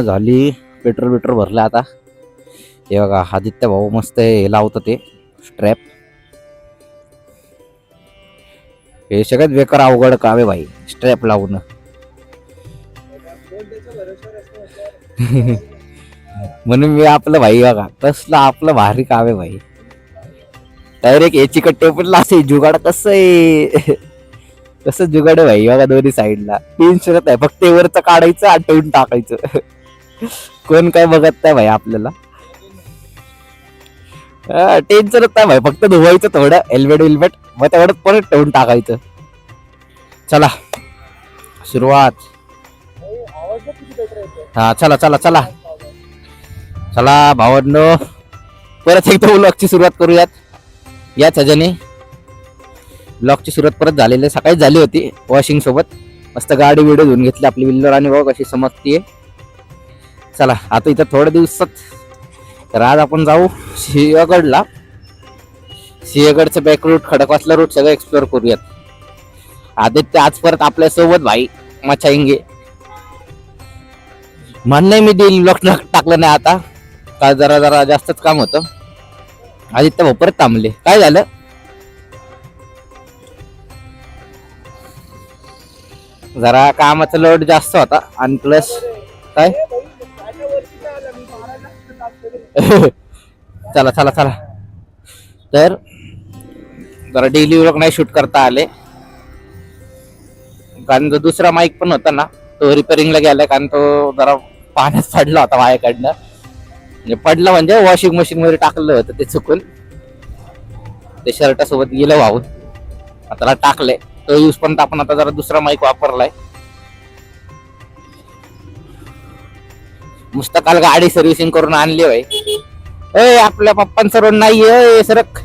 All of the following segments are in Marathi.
झाली. पेट्रोल भरलं आता. हे बघा आदित्य भाऊ मस्त हे लावतं ते स्ट्रॅप. हे सगळ्यात बेकार अवघड काम आहे भाई स्ट्रॅप लावणं. म्हणून मी आपलं भाई बघा कसलं आपलं भारी काम आहे भाई. डायरेक्ट याची कट्टे पण लासे जुगाड कसं आहे. कसं जुगाड आहे भाई बघा दोन्ही साईडला. टेन्शनच आहे फक्त वरचं काढायचं आठवून टाकायचं. कोण काय बघत नाही भाई आपल्याला. टेन्शनच नाही भाई फक्त धुवायचं थोडं हेल्मेट मग तेवढं परत ठेवून टाकायचं. चला सुरुवात. हा चला चला चला चला भावांनो परत एकदा व्लॉगची सुरुवात करूयात. याच ह्याच्याने ब्लॉगची सुरुवात परत झालेली सकाळी झाली होती वॉशिंग सोबत. मस्त गाडी व्हिडिओ धुवून घेतली आपली विल्लर आणि बघ कशी समजतीये. चला आता इथं थोड्या दिवसात तर आज आपण जाऊ सिंहगडला. सिंहगडचं बॅक रूट खडकवासला रूट सगळं एक्सप्लोर करूयात. आदित्य आज परत आपल्या सोबत भाई मचाएंगे. म्हणणं मी देईल ब्लॉग टाकलं नाही आता का जरा जास्तच काम होतं. आदित्य भाऊ परत थांबले. काय झालं. जरा कामाचा लोड जास्त होता आणि प्लस काय. चला चला चला तर जरा डेली व्लॉग नाही शूट करता आले कारण जो दुसरा माईक पण होता ना तो रिपेअरिंगला गेलाय कारण तो जरा पाण्यात पडला होता माझ्याकडनं. म्हणजे पडला म्हणजे वॉशिंग मशीन मध्ये टाकलं होतं ते चुकून. ते शर्टा सोबत गेलं वाहून. आता टाकलंय तो यूज पण आपण आता जरा दुसरा माईक वापरलाय. मस्त काल गाडी सर्व्हिसिंग करून आणली भाई. ए आपल्या पप्पांचा रोड नाहीये सरक.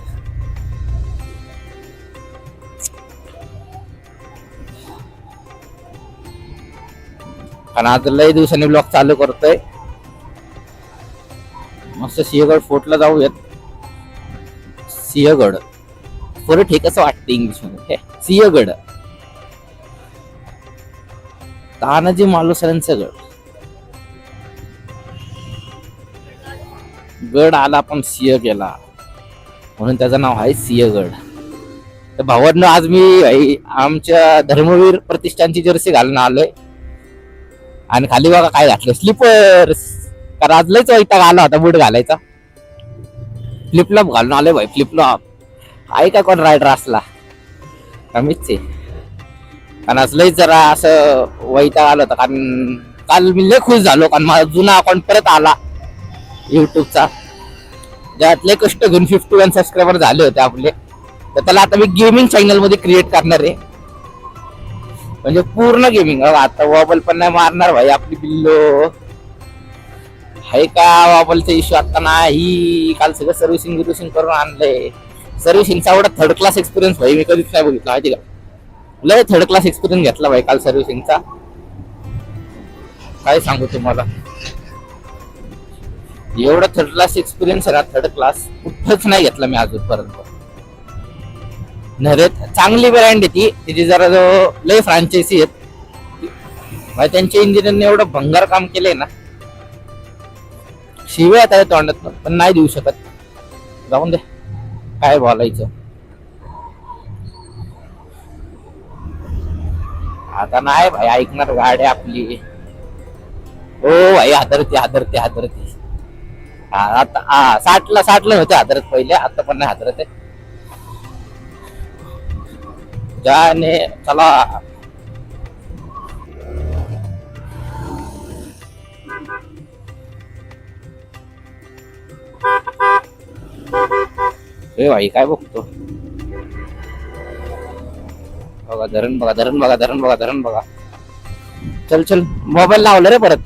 कारण आज लय दिवसांनी ब्लॉग चालू करतोय. मस्त सिंहगड फोर्टला जाऊयात. सिंहगड फोर्ट हे कसं वाटतं इंग्लिश मध्ये. सिंहगड तानाजी मालुसरेंचं गड. गड आला पण सिंह गेला म्हणून त्याचं नाव आहे सिंहगड. तर भावांनो आज मी आमच्या धर्मवीर प्रतिष्ठानची जर्सी घालून आलोय आणि खाली बघा काय घातलं स्लीपर्स. कारण आज लयच वैताग आला होता बूट घालायचा. फ्लिपफ्लॉप घालून आलोय भाई. फ्लिपफ्लॉप आहे का कोण रायडर असला कमीच आहे. कारण आज लयच जरा असं वैताग आलं होतं कारण काल मी लय खुश झालो कारण माझा जुना अकाउंट परत आला युट्यूबचा. ज्यातले कष्ट घेऊन 51 सबस्क्रायबर झाले होते आपले. तर त्याला आता मी गेमिंग चॅनल मध्ये क्रिएट करणार आहे म्हणजे पूर्ण गेमिंग. आता वॉबल पण नाही मारणार भाई आपली बिल्लो आहे का. वॉबलचा इश्यू आता नाही. काल सगळं सर्व्हिसिंग करून आणलंय. सर्व्हिसिंगचा एवढा थर्ड क्लास एक्सपिरियन्स भाई मी कधीच नाही बघितला माहिती का. लय थर्ड क्लास एक्सपिरियन्स घेतला भाई काल सर्व्हिसिंगचा. काय सांगू तुम्हाला. एवढा थर्ड क्लास एक्सपिरियन्स आहे ना थर्ड क्लास कुठंच नाही घेतला मी अजूनपर्यंत. नरेत चांगली ब्रँड आहे ती. तिची जरा जो लय फ्रँचायसी आहेत. त्यांच्या इंजिनियरने एवढं भंगार काम केलंय ना. शिव्या त्या तोंडात पण नाही देऊ शकत. जाऊन दे काय बोलायचं. आता नाही भाई ऐकणार गाडी आपली. हो भाई हादरते. आता 60ला होते हादरत पहिले. आता पण नाही हादरत आहे. जाने चला. ए भाई काय बघतो. बघा धरण बघा. चल मोबाईल लावलं रे परत.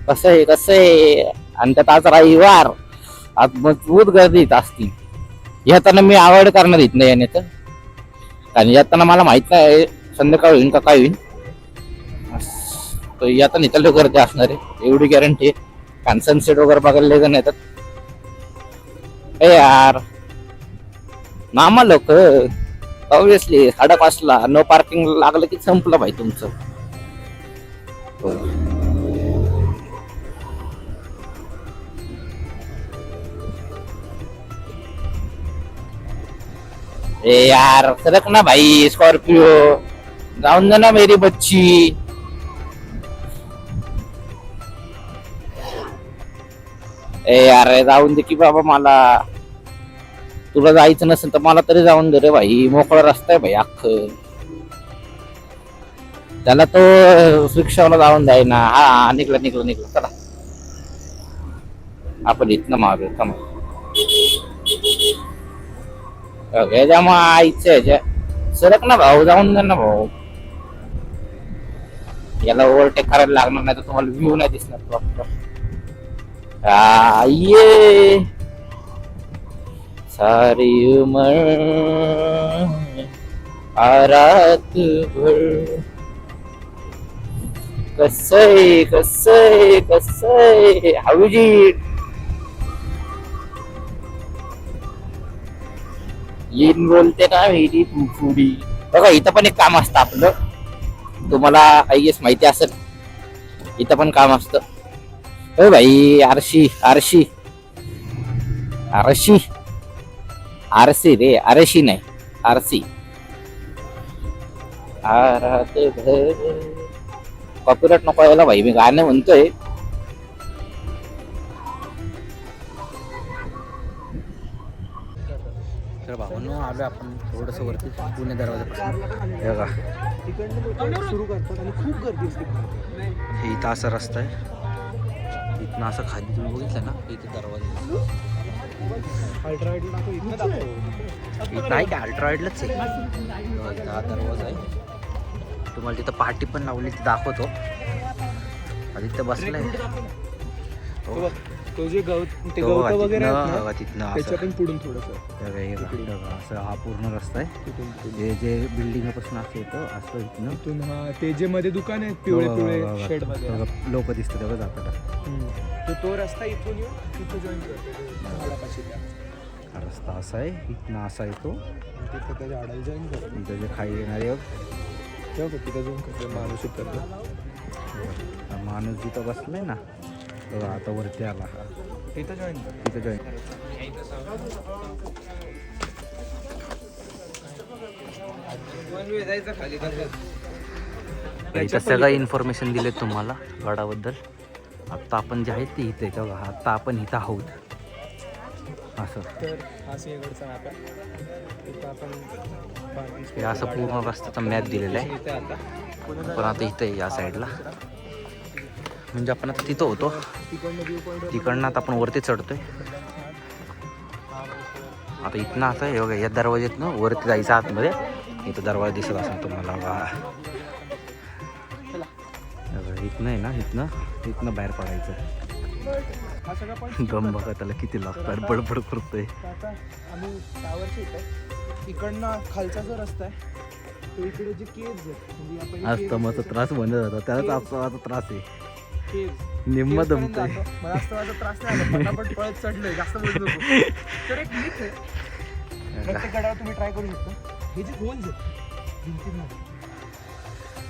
कसं आहे आणि त्यात आज रविवार आज मजबूत गर्दी येत असती. येताना मी अवॉइड करणार येत नाही येण्याचं कारण येताना मला माहित नाही संध्याकाळ होईल का काय होईल. येताना इथं गर्दी असणार आहे एवढी गॅरंटी आहे. कारण सनसेट वगैरे बघायला जण येतात. ए यार मामा लोक ऑब्विसली खडकवासला नो पार्किंग लागलं की संपलं भाई तुमचं. ए यार सरक ना भाई स्कॉर्पियो, जाऊन दे ना मेरी बच्ची. ए यार जाऊन दे की बाबा मला. तुला जायचं नसेल तर मला तरी जाऊन दे रे भाई, मोकळा रस्ता आहे भाई अख्खं. त्याला तो रिक्षावाला जाऊन द्याय ना. हा निघला निघला निघला चला. आपण इथनं मागे कमा ह्याच्या मग आईचं ह्याच्या सरक ना भाऊ, जाऊन दे ना भाऊ. याला ओव्हरटेक करायला लागणार नाही तर तुम्हाला व्ह्यू नाही दिसणार प्रॉपर. ये सारी उमर रात भर कसय कसय कसय हवीजी येईन बोलते ना मेरी फुफुडी. बघा इथं पण एक काम असतं आपलं, तुम्हाला आय गेस माहिती असेल. इथं पण काम असतं. अरे भाई आरशी आरशी आरशी आरसी रे, आरशी नाही आरसी. कॉपीराइट नको यायला भाई, मी गाणं म्हणतोय. तर भावांनो आलो आपण थोडस वरती पुणे दरवाजापासून. हे बघा सुरू करतात आणि खूप गर्दी असते. हे इथं असा रस्ता आहे. इथनं असं खाली तुम्ही बघितलं ना, इथे दरवाजा नाही का अल्ट्रावाईडलाच आहे. इथं हा दरवाजा आहे. तुम्हाला तिथं पार्टी पण लावली ती दाखवतो. आदित्य बसलाय तो जे गवत ते तो गवत वगैरे आहेत तिथनं ना, तिथनं त्याच्या असं पण पुढून थोडंसं असं हा पूर्ण रस्ता आहे. तिथून जे जे बिल्डिंग पासून असं येतं असं इथनं तिथून हा ते जे मध्ये दुकान आहेत पिवळे पिवळे शेड मध्ये लोक दिसतात तेव्हा जातात. तर तो रस्ता इथून येऊन तिथं जॉईन करतो. हा रस्ता असा आहे, इथनं असा येतो. तिथं त्या झाडाला जॉईन करतो. इथं जे खाली येणारे तेव्हा तिथं जॉईन करतो माणूस उतरतो. माणूस जिथं बसलाय ना, तेव्हा आता वरती आला. तिथं जॉईन करतो. तिथं जॉईन इथं सगळं इन्फॉर्मेशन दिले तुम्हाला गडाबद्दल. आत्ता आपण जे आहेत ते इथे तेव्हा आत्ता आपण इथं आहोत. असं तर हा सिंहगडचा मॅप आहे. इथं आपण हे असं पूर्ण रस्त्याचा मॅप दिलेला आहे. इथे आता पण आता इथं आहे या साईडला, म्हणजे आपण आता तिथं होतो. तिकडनं व्ह्यू पॉईंट तिकडनं आता आपण वरती चढतोय. आता इथनं असं हे बघा, या दरवाज्यातनं वरती जायचं आतमध्ये. इथं दरवाजा दिसत असेल तुम्हाला बघा. इथनं आहे ना, इथनं बाहेर पडायचं. हा सगळा पॉईंट दम बघा त्याला किती लागतात, बडबड करतोय. आता आम्ही टावरच्या इथं इकडनं खालचा जो रस्ता आहे तो इकडे जे केव्ज आहेत म्हणजे आज तमाचा त्रास बनत होता, त्यालाच आपला त्रास आहे. केव्ज निम्म दमतोय. मला असं माझा त्रास नाही आला, पटापट पळत चढलोय, जास्त बोलू नको. तर एक मीठ आहे, प्रत्येक गडावर तुम्ही ट्राय करू शकता. हे जे होल्स आहेत भिंतींमध्ये,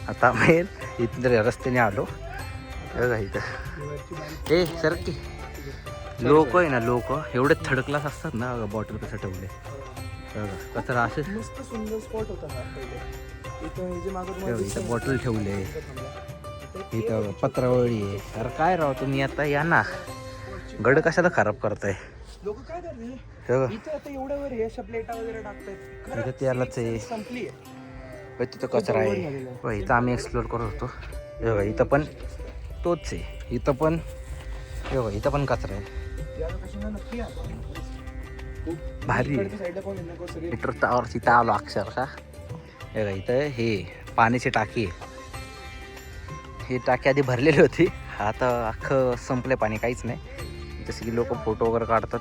आता मेन इथं रस्त्याने आलो. बघा इथं वरची बारीक ए सर की लोक आहे ना, लोक एवढे थर्ड क्लास असतात ना. बॉटल कसं ठेवले बघा, कचरा असे. मस्त सुंदर स्पॉट होता हा पहिले. इथं हे जे मागं इथं बॉटल ठेवले. इथं पत्रावळी आहे. अरे काय राव तुम्ही आता या ना, गड कशाला खराब करताय. लोक काय करते हे बघा, इथं आता एवढ्या वर अशा प्लेटा वगैरे टाकतायत. इथं त्यालाच आहे. संपली आहे. तिथं कचरा आहे. बघा इथं आम्ही एक्सप्लोर करत होतो. हे बघा इथं पण तोच आहे. इथं पण हे बघा, इथं पण कचरा आहे. या लोकेशनला नक्की या. खूप भारी आहे. इकडच्या साईडला कोण आहे ना, सगळे मीटर टावर तिथं आलो अक्षरशः. हे बघा इथं हे पाण्याची टाकी आहे. ही टाकी आधी भरलेली होती, आता अख्खं संपलं पाणी, काहीच नाही. जसं की लोक फोटो वगैरे काढतात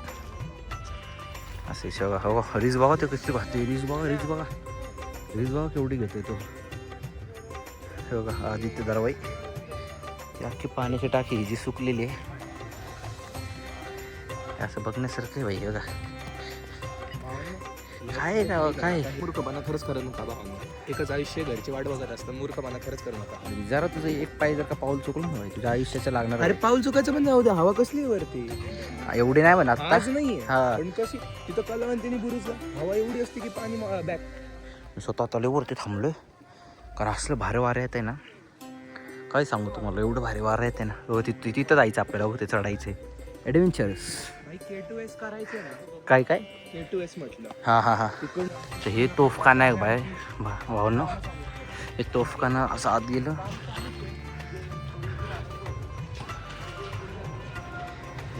असे. शेवा हो रीज बघा, ते कशी पाहते. रीज बघा, रीज बघा, रीज बघा केवढी घेतोय तो. हे बघा आदित्य दरवाई. ही अख्खी पाण्याची टाकी जी सुकलेली आहे. असं बघण्यासारखं आहे बाई. बघा काय राव काय मूर्खपणा खरंच करत नका भावांनो. एकच आयुष्य घरची वाट बघत असतं. मूर्खपणा खरंच करू नका. जरा तुझं एक पाय जर का पाऊल चुकलं ना तुझ्या आयुष्याचं लागणार अरे पाऊल चुकायचं पण जाऊ दे. हवा कसली आहे वरती एवढी नाही म्हणा आता आज नाहीये. हा. पण कशी तिथं कलावंतीने बुरुजला हवा एवढी असते की पाणी बॅक. स्वतः तलेवरती थांबलोय कारण असलं भारी वारं येत आहे ना काय सांगू तुम्हाला एवढं भारी वारं येते ना तिथं जायचं आपल्याला ते चढायचं ॲडव्हेंचरस K2S करायचं ना. काय काय K2S म्हटलं हां हां हां तिकडून तर हे तोफखाना आहे बाय भावनं हे तोफखाना असं आत गेलं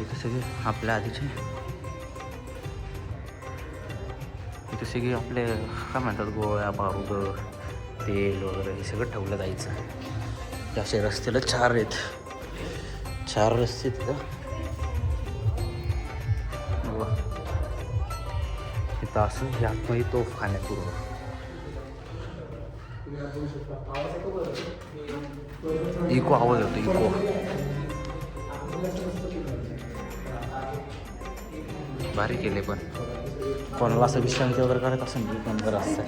इथं सगळे आपल्या आधीचे इथं सगळे आपले काय म्हणतात गोळ्या बारूद तेल वगैरे हे सगळं ठेवलं जायचं ते असे रस्त्याला 4 आहेत 4 रस्ते तिथं इथं असं यातमध्ये तोफखान्यात पूर्ण इको आवाज होतो इको भारी केले पण कोणाला असं विश्रांती वगैरे करत असेल मी पण बरं असतं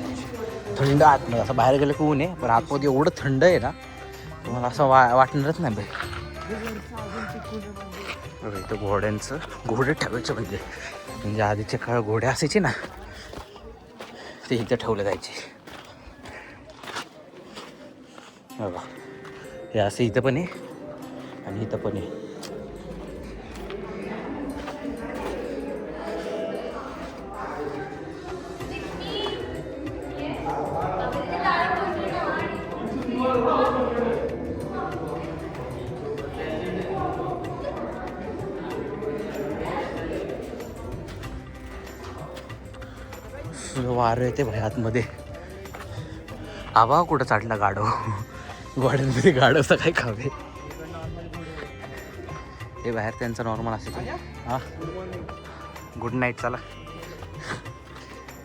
थंड आतमध्ये असं बाहेर गेलं की ऊन आहे पण आतमध्ये एवढं थंड आहे ना तुम्हाला असं वाटणारच नाही बाई इथं घोड्यांचं घोडे ठेवायचे म्हणजे आधीचे काळ घोडे असायचे ना ते इथं ठेवले जायचे बघा हे असं इथं पण आहे आणि इथं पण आहे वारं येते भाई आतमध्ये आबा कुठं चाटला गाडो गोड्यांमध्ये गाडवचं काय खावे हे बाहेर त्यांचं नॉर्मल असायचं हां गुड नाईट चला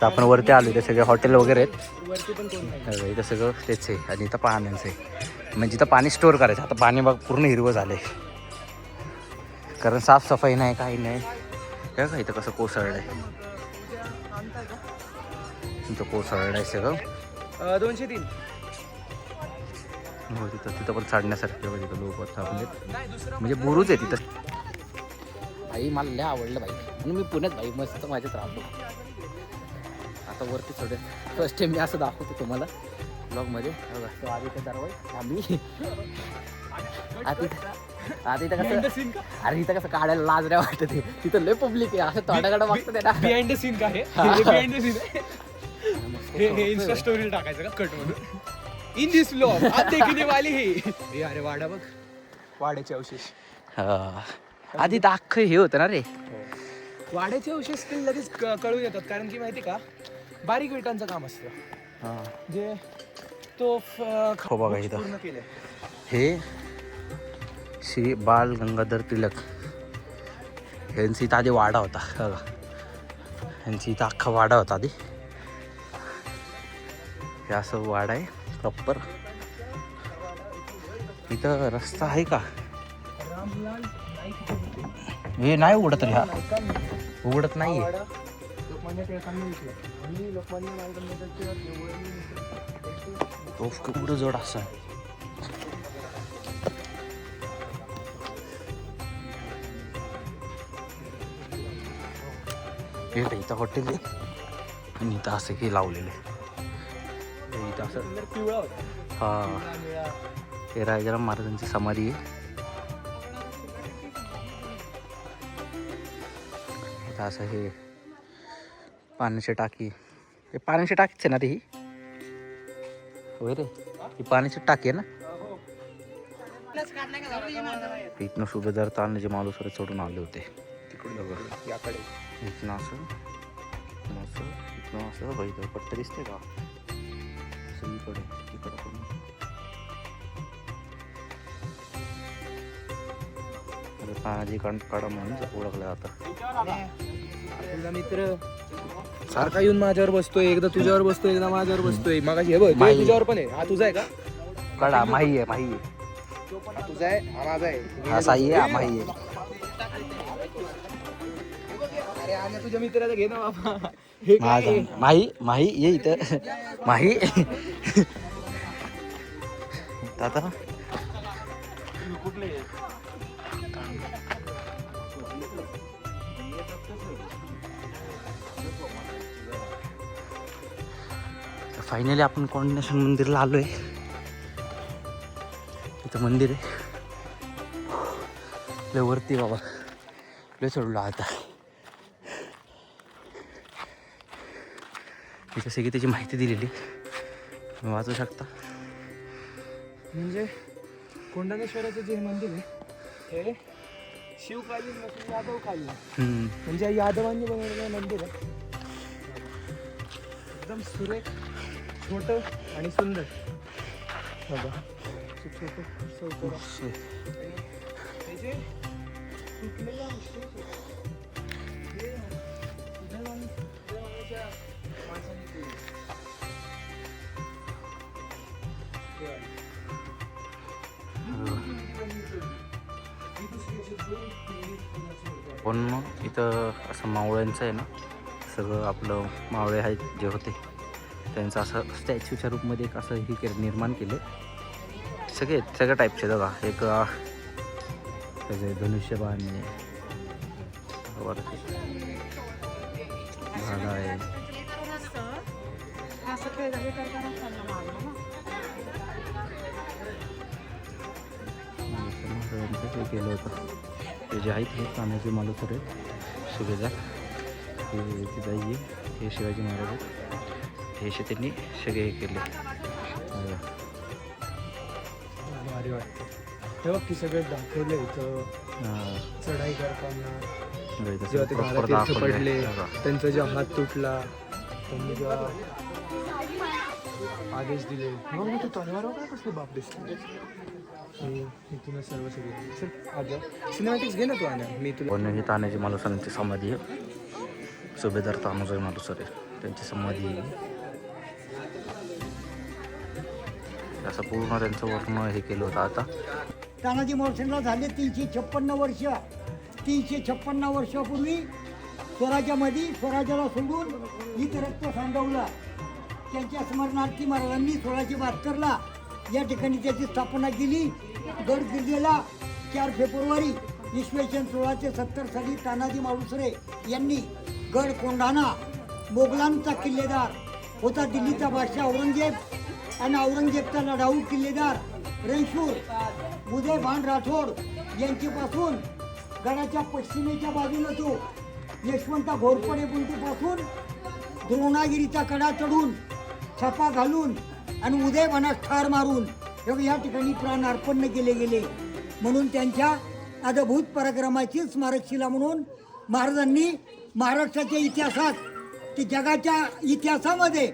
तर आपण वरती आलो इथे सगळे हॉटेल वगैरे आहेत वरती पण कोण नाही. इथं सगळं तेच आहे आणि इथं पाण्याचं आहे म्हणजे इथं पाणी स्टोअर करायचं आता पाणी बघ पूर्ण हिरवं झालं आहे कारण साफसफाई नाही काही नाही हे का इथं कसं कोसळलं आहे इथं कोसळलं आहे सगळं 203 हो तिथं पण चढण्यासारखं तिथं लोक थांबले म्हणजे बुरुज आहे तिथं भाई मला लय आवडलं भाई म्हणून मी पुण्यात भाई मस्त माझ्यात राहतो आता वरती थोडं फर्स्ट टाइम मी असं दाखवतो तुम्हाला ब्लॉगमध्ये तो आधी दरवाज आम्ही आता इथं कसं अरे इथं कसं काढायला लाज नाही वाटत आहे तिथं लय पब्लिक आहे असं तोंडाकडे बघतं ते ना बिहाइंड द सीन का आहे बिहाइंड द सीन हे इन्स्टा स्टोरीला टाकायचं का कट म्हणून इन दिस व्लॉग आज देखने वाली हे अरे वाडा बघ वाड्याचे अवशेष आधी तर अख्खं हे होतं ना रे वाड्याचे अवशेष ते लगेच कळून येतात कारण की माहिती का बारीक विटांचं काम असतं जे तो हो बघा इथं पूर्ण केलंय हे श्री बाल गंगाधर तिलक यांची इथं आधी वाडा होता बघा यांची इथं अख्खा वाडा होता आधी हे असं वाडा आहे प्रॉपर इथं रस्ता आहे का रामलाल नाईक हे नाही उघडत रे हा उघडत नाही लोकमान्य टिळकांनी विकलं आणि लोकमान्य तोफ कुठं जोड असा हे इथं हॉटेल आहे आणि इथं असं हे लावलेलं आहे इथं असं पिवळा होता हा हे राजाराम महाराजांची समाधी आहे इथं असं हे पाण्याची टाकी हे पाण्याची टाकीच आहे ना रे ही होय रे ही पाण्याची टाकी आहे ना इथनं सुभेदार तानाजी मालुसरे चढून आले होते तिकडून याकडे इथनं असं इथनं असं बघितलं पट्ट दिसते का सगळीकडे तिकडं पण तानाजी काढा म्हणून ओळखलं जातं तुझा मित्र सारखा येऊन माझ्यावर बसतोय एकदा तुझ्यावर बसतोय एकदा माझ्यावर बसतोय मग हे बघ ते तुझ्यावर पण आहे हा तुझा आहे का काढा माही आहे हा तुझा आहे हा माझा आहे हा साई आहे माही आहे अरे आण्या तुझ्या मित्राला घे ना बाबा. हे काय आहे? माही माही ये इथं माही आता फायनली आपण कोंडनेश्वर मंदिरला आलोय. इथं मंदिर आहे लय वरती बाबा, लय चढलो आता. इथं सगळी त्याची माहिती दिलेली तुम्ही वाचू शकता. म्हणजे कोंडाणेश्वराचं जे मंदिर आहे हे शिवकालीन नसून यादवकालीन, म्हणजे यादवांनी बनवलेलं मंदिर आहे. एकदम सुरेख, छोटं आणि सुंदर. बघा छोटं चौकोन आणि त्याचे तुटलेला विशेष हे उदयवानाच्या माणसांनी केले. पण इथं असं मावळ्यांचं आहे ना, सगळं आपलं मावळे आहेत जे होते त्यांचं असं स्टॅच्यूच्या रूपमध्ये एक असं हे केलं, निर्माण केलं. सगळ्या टाईपचे बघा, एक त्याचे धनुष्यबाण आहे, भाला आहे. महाराजांचं केलं होतं ते जे आहेत हे तानाजी मालुसरे सुभेदार, हे तिथं आहे, हे शिवाजी महाराज आहेत. हे त्यांनी सगळे हे केले. भारी वाटतं तेव्हा की सगळं दाखवलं इथं. चढाई करताना जेव्हा ते घारातीर्थ पडले, त्यांचा जेव्हा हात तुटला, त्यांनी जेव्हा आदेश दिले, मग तू तलवार काय कसले बाप दिसते. इथूनच सर्व सगळे सिनेमॅटिक्स घे ना तू. आण्या मी तुला कोणी तानाजी मालुसरेंची समाधी आहे, सुभेदार तानाजी मालुसरे त्यांची समाधी आहे. असं पूर्ण त्यांचं वर्ण हे केलं होतं. आता तानाजी मालुसरेंना झाले 356 वर्ष. 356 वर्षापूर्वी स्वराज्यामध्ये स्वराज्याला सोडून इतरत्व सांडवलं. त्यांच्या स्मरणार्थी महाराजांनी 1672ला या ठिकाणी त्याची स्थापना केली. गड किल्ल्याला 4 फेब्रुवारी इसवी सन 1670 साली तानाजी मालुसरे यांनी गड कोंढाणा, मोगलांचा किल्लेदार होता दिल्लीचा बादशाह औरंगजेब आणि औरंगजेबचा लढाऊ किल्लेदार रणशूर उदयभान राठोड यांच्यापासून गडाच्या पश्चिमेच्या बाजूला तो यशवंता घोरपडे बुंदूपासून द्रोणागिरीचा कडा चढून छापा घालून आणि उदयभानास ठार मारून या ठिकाणी प्राण अर्पण केले गेले. म्हणून त्यांच्या अद्भुत पराक्रमाची स्मारकशिला म्हणून महाराजांनी महाराष्ट्राच्या इतिहासात, ते जगाच्या इतिहासामध्ये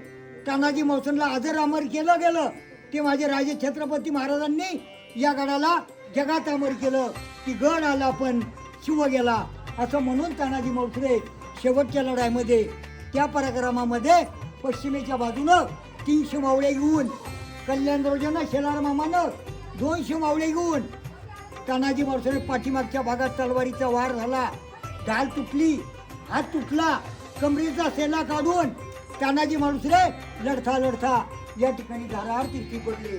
तानाजी मालुसरेंना आदर अमर केलं गेलं. ते माझे राजे छत्रपती महाराजांनी या गडाला जगात अमर केलं की गड आला पण शिव गेला, असं म्हणून तानाजी मालुसरे शेवटच्या लढाईमध्ये त्या पराक्रमामध्ये पश्चिमेच्या बाजूनं 300 मावळे घेऊन, कल्याणराजानं शेलार मामानं 200 मावळे घेऊन तानाजी मालुसरे पाठीमागच्या भागात तलवारीचा वार झाला, ढाल तुटली, हात तुटला, कमरेचा सेला काढून तानाजी मालुसरे लढता लढता या ठिकाणी धारार तिरकी पडले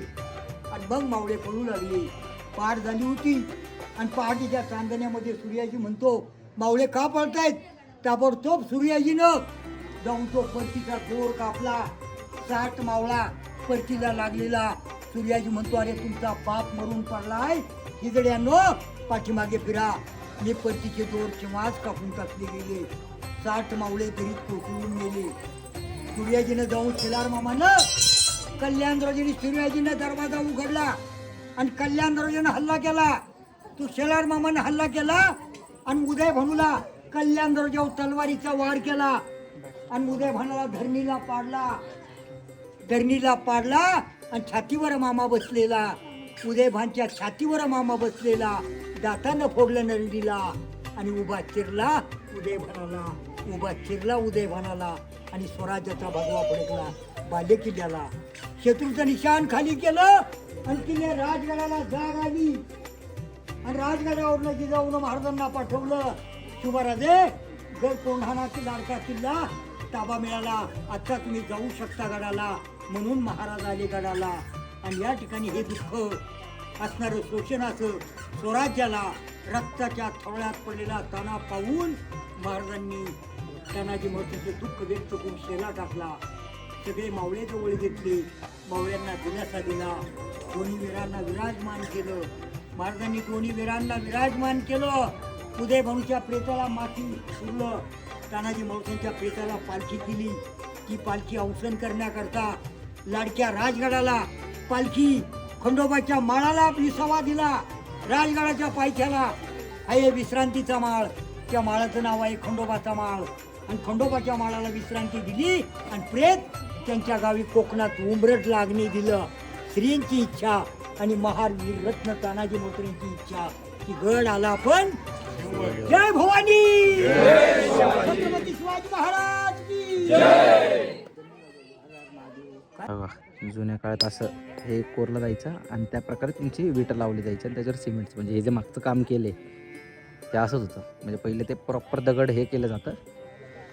आणि मग मावळे पळू लागले. पहाट झाली होती आणि पहाटेच्या चांदण्यामध्ये सूर्याजी म्हणतो, मावळे का पळतायत? ताबडतोब सूर्याजीनं जाऊन तो परतीचा दोर कापला. 60 मावळा परतीला लागलेला. सूर्याजी म्हणतो, अरे तुमचा बाप मरून पडलाय, हिजड्यांनो पाठीमागे फिरा. मी परतीचे दोर केव्हाच कापून टाकले गेले. 60 मावळे घरी कोसळून गेले. सूर्याजीनं जाऊन शेलार मामानं, कल्याणराजांनी सूर्याजीनं दरवाजा उघडला आणि कल्याणराजानं हल्ला केला. तो शेलार मामानं हल्ला केला आणि उदयभानूला कल्याणराजावर तलवारीचा वार केला आणि उदयभानाला धरणीला पाडला आणि छातीवर मामा बसलेला. उदयभानच्या छातीवर मामा बसलेला, दातानं फोडलं नरडीला आणि उभा चिरला उदयभानाला आणि स्वराज्याचा भगवा फडकला बाले किल्ल्याला. शत्रूचं निशाण खाली केलं आणि तिने राजगडाला जाग आली आणि राजगडावरनं जिजाऊनं महाराजांना पाठवलं, शिवराजे गड कोंढाणाचा लाडका किल्ला ताबा मिळाला. आता तुम्ही जाऊ शकता गडाला, म्हणून महाराज आले गडाला. आणि या ठिकाणी हे दुःख असणारं शोषणाचं स्वराज्याला रक्ताच्या थोड्यात पडलेला ताना पाहून महाराजांनी तानाजी मालुसरेंचे दुःख व्यक्त करून शेला टाकला. सगळे मावळे जवळ घेतले, मावळ्यांना दिलासा दिला, दोन्ही वीरांना विराजमान केलं. महाराजांनी दोन्ही वीरांना विराजमान केलं. उदय भाऊच्या प्रेताला माती उरलं, तानाजी मालुसरेंच्या प्रेताला पालखी दिली. ती पालखी अवसान करण्याकरता लाडक्या राजगडाला पालखी खंडोबाच्या माळाला विसावा दिला. राजगडाच्या पायथ्याला आहे विश्रांतीचा माळ, त्या माळाचं नाव आहे खंडोबाचा माळ. आणि खंडोबाच्या माळाला विश्रांती दिली आणि प्रेत त्यांच्या गावी कोकणात उंबरट लागणी दिलं. श्रींची इच्छा आणि महावीर रत्न तानाजी मालुसरेंची इच्छा की गड आला पण जय भवानी, छत्रपती शिवाजी महाराज की जय. बघा, जुन्या काळात असं हे कोरलं जायचं आणि त्या प्रकारे तुमची विटा लावली जायची आणि त्याच्यावर सिमेंट, म्हणजे हे जे मागचं काम केले ते असंच होतं. म्हणजे पहिले ते प्रॉपर दगड हे केलं जातं,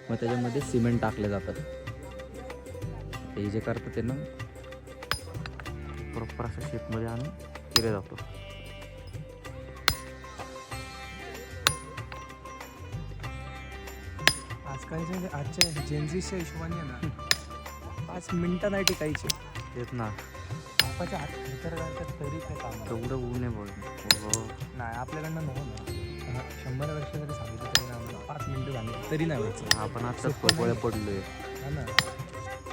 मग त्याच्यामध्ये सिमेंट टाकलं जातं. हे जे करतं ते ना प्रॉपर असं शेपमध्ये आणून केलं जातो. आजकालच्या आजच्या जेन्झीच्या हिशोबाने आहे ना 5 मिनिटं नाही टिकायचे. तेच ना, बापाच्या हात खर्च राहतात तरी ते काम तेवढं ऊन आहे बघ. नाही आपल्याकडनं नको ना. 100 वर्ष जरी सांगितलं तरी ना आम्हाला 5 मिनिटं झाली तरी नाही व्हायचं. आपण आता पोळ्या पडलोय, हा ना,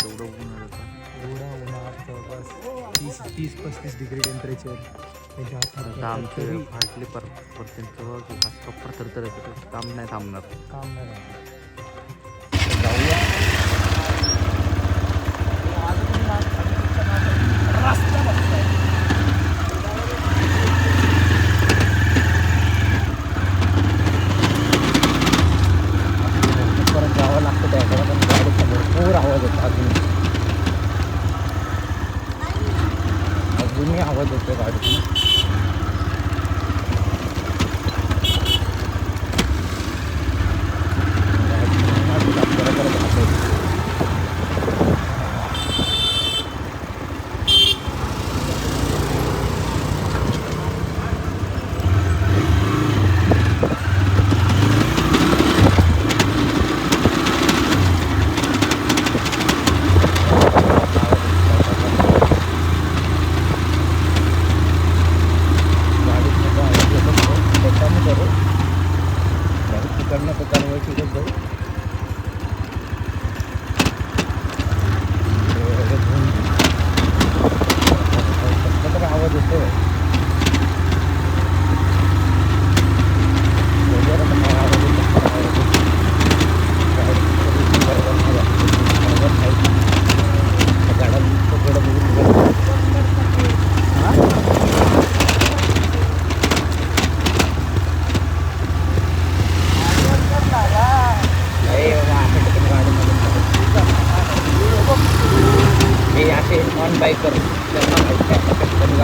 तेवढं ऊन आहे आता. एवढा उन्हाळ्यात जवळपास 30-35 डिग्री टेम्परेचर त्यांच्या आता हात आमचे तरी फाटले पर्यंत प्रॉपर तर काम नाही थांबणार. काम नाही झालं. परत जावं लागतं त्याकडे, पण गाडीचा भरपूर आवाज होतो अजूनही आवाज होतो गाडीतून. बाईकर त्यांना माहिती आहे कधी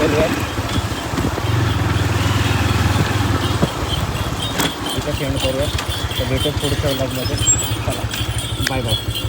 करूयात. इथं सेंड करूयात. तर भेटत पुढच्या व्लॉगमध्ये. चला बाय बाय.